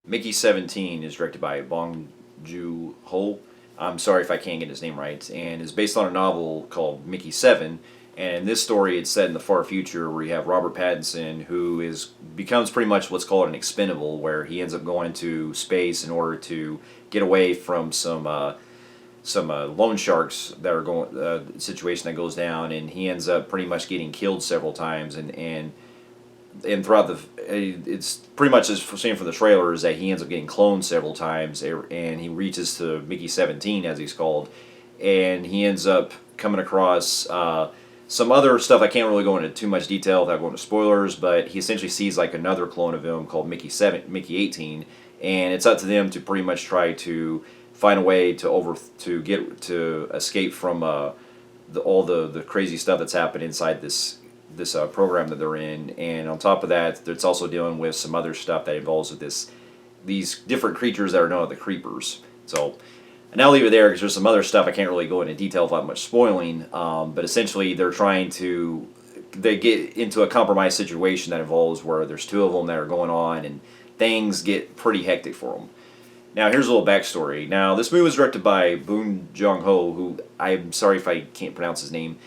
Mickey 17 is directed by Bong Joon-ho. I'm sorry if I can't get his name right, and is based on a novel called Mickey 7. And in this story, it's set in the far future where you have Robert Pattinson, who becomes pretty much what's called an expendable, where he ends up going into space in order to get away from some loan sharks that are going situation that goes down, and he ends up pretty much getting killed several times, and throughout it's pretty much as seen from the trailer is that he ends up getting cloned several times, and he reaches to Mickey 17 as he's called, and he ends up coming across some other stuff. I can't really go into too much detail without going to spoilers, but he essentially sees like another clone of him called Mickey 18, and it's up to them to pretty much try to find a way to escape from all the crazy stuff that's happened inside this program that they're in. And on top of that, it's also dealing with some other stuff that involves with these different creatures that are known as the creepers. So and I'll leave it there because there's some other stuff I can't really go into detail without much spoiling. But essentially, they get into a compromised situation that involves where there's two of them that are going on, and things get pretty hectic for them. Now, here's a little backstory. Now, this movie was directed by Boon Jong-ho, who I'm sorry if I can't pronounce his name.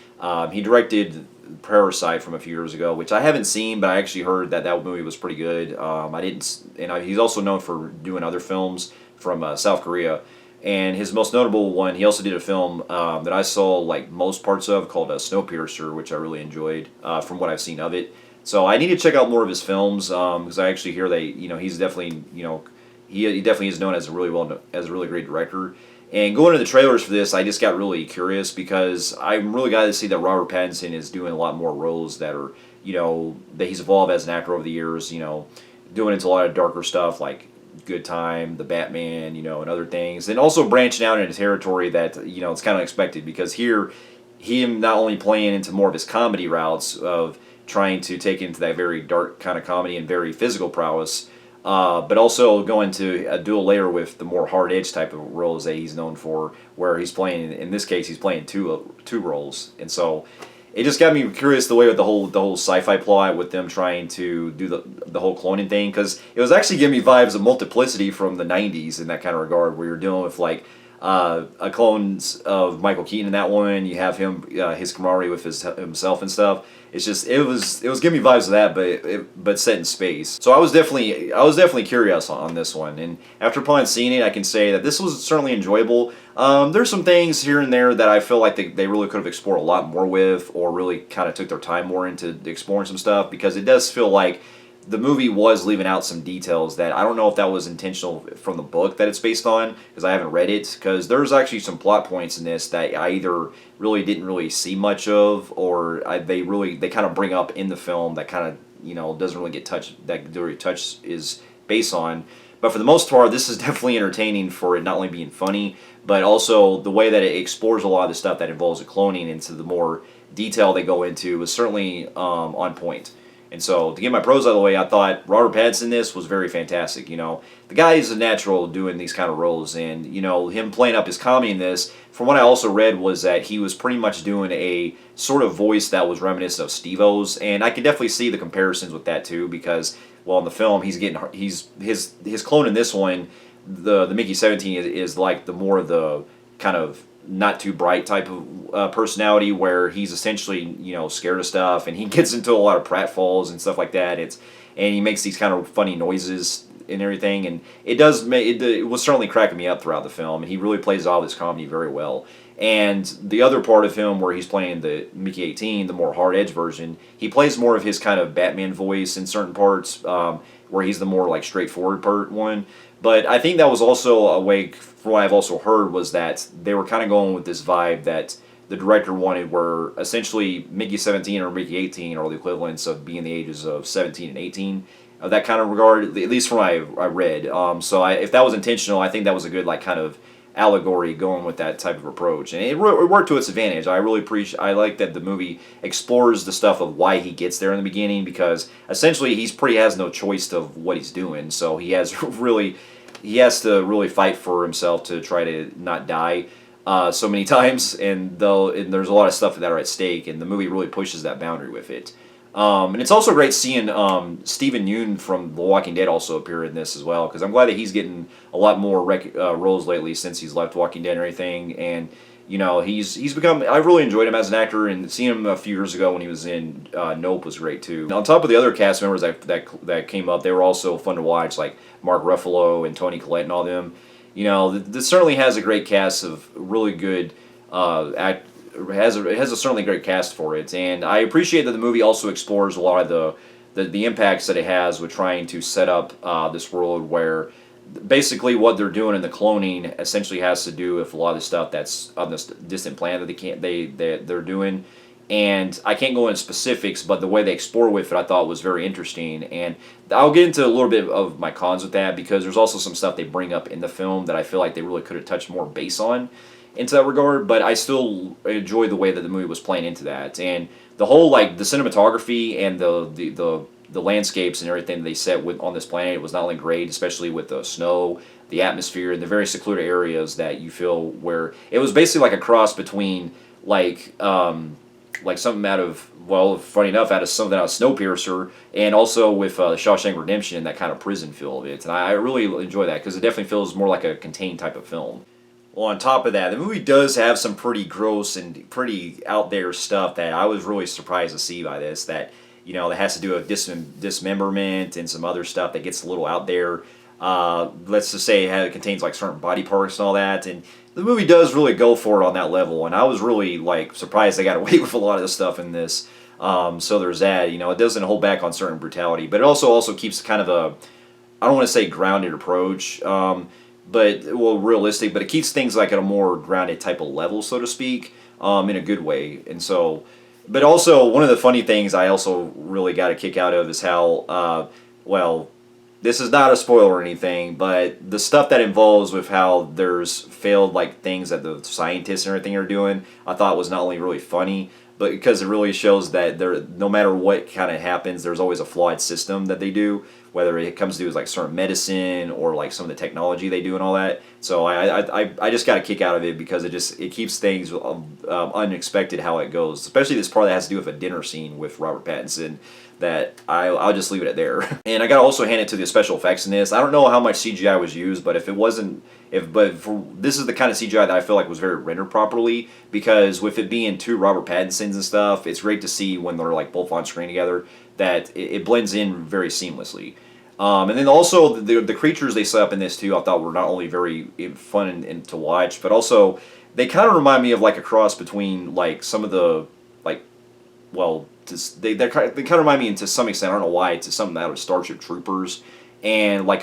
He directed Parasite from a few years ago, which I haven't seen, but I actually heard that movie was pretty good. He's also known for doing other films from South Korea. And his most notable one, he also did a film that I saw like most parts of called Snowpiercer, which I really enjoyed from what I've seen of it. So I need to check out more of his films because I actually hear that he's definitely he definitely is known as a really great director. And going to the trailers for this, I just got really curious because I'm really glad to see that Robert Pattinson is doing a lot more roles that are that he's evolved as an actor over the years. Doing into a lot of darker stuff like Good Time, The Batman, and other things, and also branching out into territory that it's kind of expected because here, him not only playing into more of his comedy routes of trying to take into that very dark kind of comedy and very physical prowess, but also going to a dual layer with the more hard edge type of roles that he's known for, where he's playing in this case he's playing two roles, and so. It just got me curious the way with the whole sci-fi plot with them trying to do the whole cloning thing, because it was actually giving me vibes of Multiplicity from the 90s in that kind of regard, where you're dealing with like a clones of Michael Keaton in that one. You have him his camaraderie with himself and stuff. It's just it was giving me vibes of that, but set in space. So I was definitely curious on this one, and after upon seeing it, I can say that this was certainly enjoyable. There's some things here and there that I feel like they really could have explored a lot more with, or really kind of took their time more into exploring some stuff, because it does feel like the movie was leaving out some details that I don't know if that was intentional from the book that it's based on, because I haven't read it, because there's actually some plot points in this that I either really didn't really see much of, or they kind of bring up in the film that kind of doesn't really get touched, that the touch is based on. But for the most part, this is definitely entertaining for it not only being funny, but also the way that it explores a lot of the stuff that involves the cloning into the more detail they go into was certainly on point. And so, to get my pros out of the way, I thought Robert Pattinson in this was very fantastic. The guy is a natural doing these kind of roles, and him playing up his comedy in this. From what I also read was that he was pretty much doing a sort of voice that was reminiscent of Steve-O's, and I can definitely see the comparisons with that too, because in the film his clone in this one, the Mickey 17 is like the more of the kind of not too bright type of personality, where he's essentially scared of stuff, and he gets into a lot of pratfalls and stuff like that. And he makes these kind of funny noises and everything, and it was certainly cracking me up throughout the film, and he really plays all this comedy very well. And the other part of him where he's playing the Mickey 18, the more hard edge version, he plays more of his kind of Batman voice in certain parts, where he's the more like straightforward part one. But I think that was also a way, from what I've also heard, was that they were kind of going with this vibe that the director wanted, where essentially Mickey 17 or Mickey 18 are the equivalents of being the ages of 17 and 18, of that kind of regard, at least from what I read. If that was intentional, I think that was a good like kind of allegory going with that type of approach, and it worked to its advantage. I like that the movie explores the stuff of why he gets there in the beginning, because essentially he has no choice of what he's doing, so he has to really fight for himself to try to not die so many times, and there's a lot of stuff that are at stake, and the movie really pushes that boundary with it. And it's also great seeing Stephen Yeun from The Walking Dead also appear in this as well, because I'm glad that he's getting a lot more roles lately since he's left Walking Dead and everything. And he's become. I really enjoyed him as an actor, and seeing him a few years ago when he was in Nope was great too. And on top of the other cast members that came up, they were also fun to watch, like Mark Ruffalo and Toni Collette and all them. This certainly has a great cast of really good it has a certainly great cast for it, and I appreciate that the movie also explores a lot of the impacts that it has with trying to set up this world where basically what they're doing in the cloning essentially has to do with a lot of the stuff that's on this distant planet that they're doing. And I can't go into specifics, but the way they explore with it, I thought was very interesting. And I'll get into a little bit of my cons with that, because there's also some stuff they bring up in the film that I feel like they really could have touched more base on into that regard. But I still enjoy the way that the movie was playing into that, and the whole like the cinematography and the landscapes and everything they set with on this planet was not only great, especially with the snow, the atmosphere, and the very secluded areas that you feel, where it was basically like a cross between like something out of, well, funny enough, out of something out of Snowpiercer, and also with Shawshank Redemption and that kind of prison feel of it. And I really enjoy that, because it definitely feels more like a contained type of film. Well, on top of that, the movie does have some pretty gross and pretty out there stuff that I was really surprised to see by this. That that has to do with dismemberment and some other stuff that gets a little out there. Let's just say it contains like certain body parts and all that, and the movie does really go for it on that level. And I was really like surprised they got away with a lot of the stuff in this. So there's that. It doesn't hold back on certain brutality, but it also keeps kind of a, I don't want to say grounded approach, but realistic. But it keeps things like at a more grounded type of level, so to speak, in a good way. And so, but also one of the funny things I also really got a kick out of is how this is not a spoiler or anything, but the stuff that involves with how there's failed like things that the scientists and everything are doing, I thought was not only really funny, but because it really shows that no matter what kind of happens, there's always a flawed system that they do, whether it comes to like certain medicine or like some of the technology they do and all that. So I just got a kick out of it, because it keeps things unexpected how it goes, especially this part that has to do with a dinner scene with Robert Pattinson. That I'll just leave it at there. And I gotta also hand it to the special effects in this. I don't know how much CGI was used, but this is the kind of CGI that I feel like was very rendered properly, because with it being two Robert Pattinsons and stuff, it's great to see when they're like both on screen together that it blends in very seamlessly. And then also the creatures they set up in this too, I thought were not only very fun and to watch, but also they kind of remind me of like a cross between like some of the like they kind of remind me, to some extent, I don't know why, to something out of Starship Troopers and like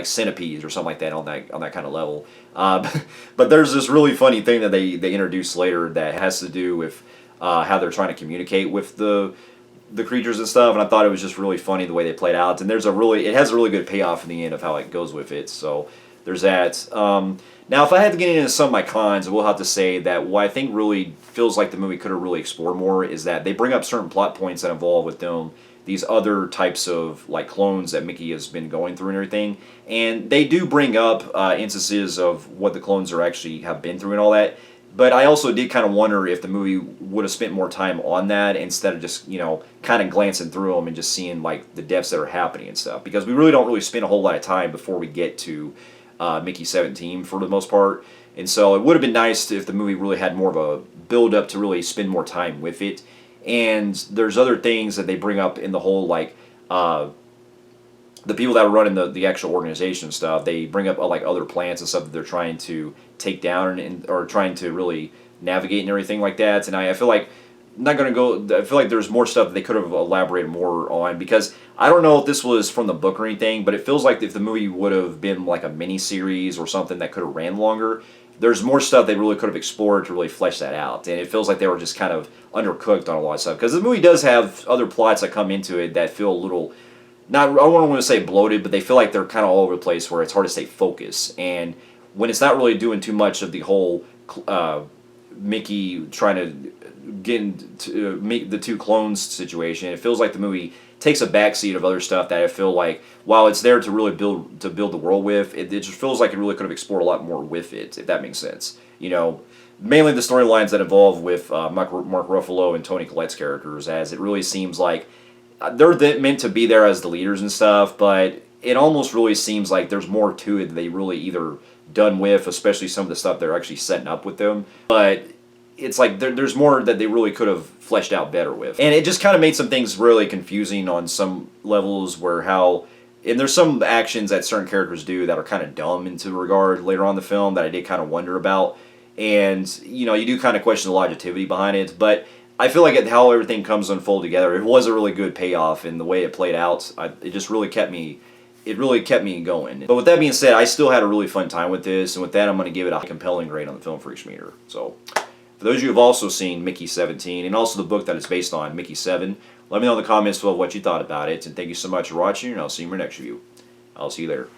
centipedes or something like that on that kind of level. But there's this really funny thing that they introduce later that has to do with how they're trying to communicate with the creatures and stuff, and I thought it was just really funny the way they played out. And it has a really good payoff in the end of how it goes with it. So there's that. Now, if I had to get into some of my cons, I will have to say that what I think really feels like the movie could have really explored more is that they bring up certain plot points that involve with them these other types of like clones that Mickey has been going through and everything, and they do bring up instances of what the clones are actually have been through and all that. But I also did kind of wonder if the movie would have spent more time on that instead of just kind of glancing through them and just seeing like the deaths that are happening and stuff, because we really don't really spend a whole lot of time before we get to Mickey 17 for the most part. And so it would have been nice if the movie really had more of a build up to really spend more time with it. And there's other things that they bring up in the whole like the people that are running the actual organization and stuff. They bring up like other plants and stuff that they're trying to take down or trying to really navigate and everything like that. And I feel like not going to go. I feel like there's more stuff that they could have elaborated more on, because I don't know if this was from the book or anything, but it feels like if the movie would have been like a mini series or something that could have ran longer, there's more stuff they really could have explored to really flesh that out. And it feels like they were just kind of undercooked on a lot of stuff, because the movie does have other plots that come into it that feel a little, not, I don't want to say bloated, but they feel like they're kind of all over the place where it's hard to stay focused. And when it's not really doing too much of the whole Mickey trying to get into make the two clones situation, it feels like the movie takes a backseat of other stuff that I feel like, while it's there to really build the world with, it just feels like it really could have explored a lot more with it, if that makes sense. Mainly the storylines that involve with Mark Ruffalo and Toni Collette's characters, as it really seems like meant to be there as the leaders and stuff, but it almost really seems like there's more to it that they really either done with, especially some of the stuff they're actually setting up with them. But it's like there's more that they really could have fleshed out better with. And it just kind of made some things really confusing on some levels where and there's some actions that certain characters do that are kind of dumb into regard later on in the film that I did kind of wonder about. And, you do kind of question the longevity behind it. But I feel like how everything comes to unfold together, it was a really good payoff, and the way it played out, it just really kept me going. But with that being said, I still had a really fun time with this, and with that, I'm going to give it a compelling grade on the Film Freaks meter. So, for those of you who have also seen Mickey 17, and also the book that it's based on, Mickey 7, let me know in the comments below what you thought about it, and thank you so much for watching, and I'll see you in my next review. I'll see you later.